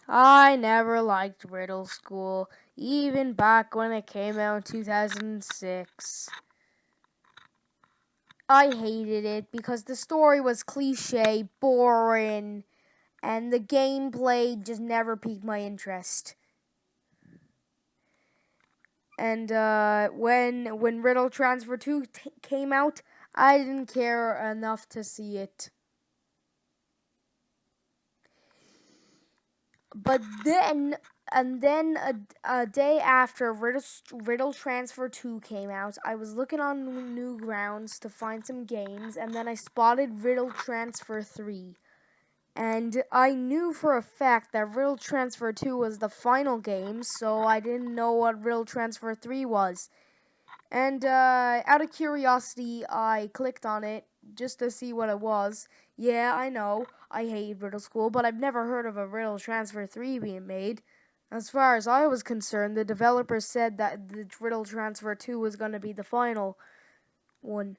I never liked Riddle School, even back when it came out in 2006. I hated it because the story was cliche, boring, and the gameplay just never piqued my interest. And when Riddle Transfer 2 came out, I didn't care enough to see it. But then, a day after Riddle Transfer 2 came out, I was looking on Newgrounds to find some games, and then I spotted Riddle Transfer 3. And I knew for a fact that Riddle Transfer 2 was the final game, so I didn't know what Riddle Transfer 3 was. And out of curiosity, I clicked on it just to see what it was. Yeah, I know, I hate Riddle School, but I've never heard of a Riddle Transfer 3 being made. As far as I was concerned, the developers said that the Riddle Transfer 2 was going to be the final one.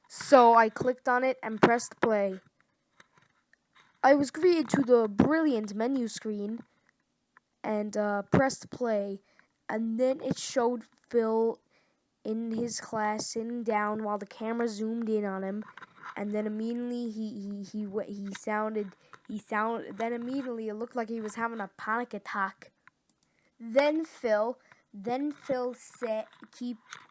So I clicked on it and pressed play. I was greeted to the brilliant menu screen and pressed play, and then it showed Phil in his class sitting down while the camera zoomed in on him, and then immediately then immediately it looked like he was having a panic attack. Then Phil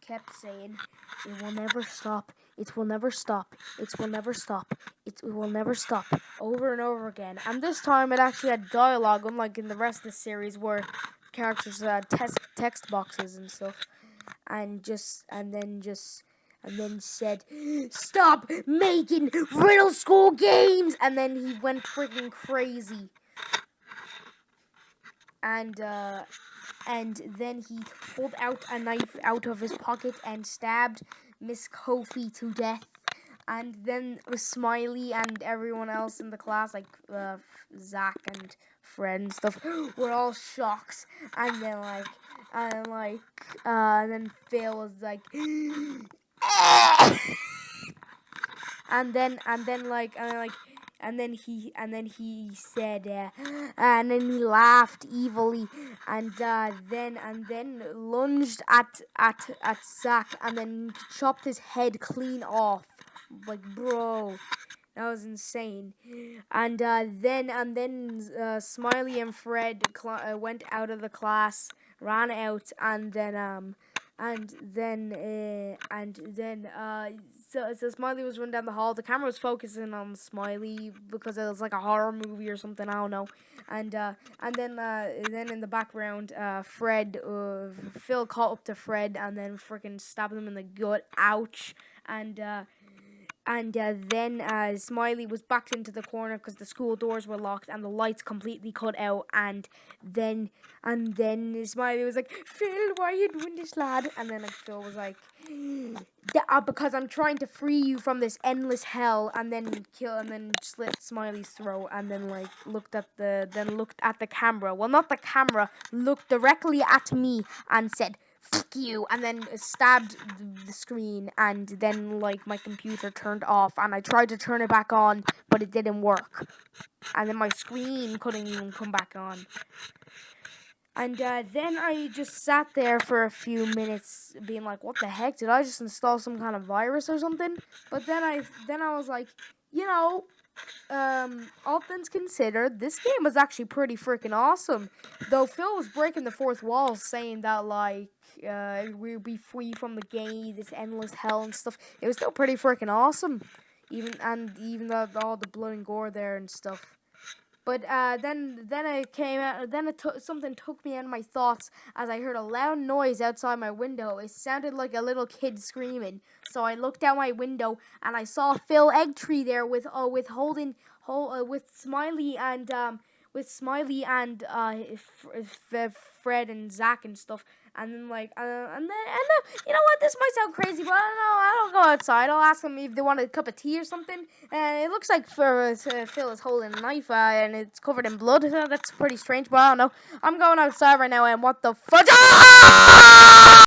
kept saying, "It will never stop. It will never stop. It will never stop. It will never stop," over and over again. And this time it actually had dialogue, unlike in the rest of the series where characters had text boxes and stuff. And then said, "Stop making Riddle School games!" And then he went freaking crazy. And then he pulled out a knife out of his pocket and stabbed Miss Kofi to death. And then Smiley and everyone else in the class, like Zach and Fred and stuff, were all shocked. And then Phil was like, and then he said, and then he laughed evilly, and then lunged at Zach, and then chopped his head clean off. Like, bro, that was insane. And then Smiley and Fred went out of the class, ran out, so Smiley was running down the hall. The camera was focusing on Smiley because it was like a horror movie or something. I don't know. And then in the background, Phil caught up to Fred and then freaking stabbed him in the gut. Ouch. And then Smiley was backed into the corner because the school doors were locked and the lights completely cut out. And then Smiley was like, "Phil, why are you doing this, lad?" And then Phil was like, "Because I'm trying to free you from this endless hell." And then slit Smiley's throat. And then looked at the camera. Well, not the camera. Looked directly at me and said, "Fuck you," and then stabbed the screen, and then my computer turned off, and I tried to turn it back on, but it didn't work, and then my screen couldn't even come back on. And then I just sat there for a few minutes being like, what the heck, did I just install some kind of virus or something? But then I was like, all things considered, this game was actually pretty freaking awesome. Though Phil was breaking the fourth wall, saying that we'll be free from the game, this endless hell and stuff. It was still pretty freaking awesome, even all the blood and gore there and stuff. But then it came out. Then something took me out of my thoughts as I heard a loud noise outside my window. It sounded like a little kid screaming. So I looked out my window and I saw Phil Eggtree there with Smiley and Fred and Zach and stuff. And then you know what? This might sound crazy, but I don't go outside. I'll ask them if they want a cup of tea or something. And it looks like Phil is holding a knife, and it's covered in blood. That's pretty strange, but I don't know. I'm going outside right now, and what the fudge?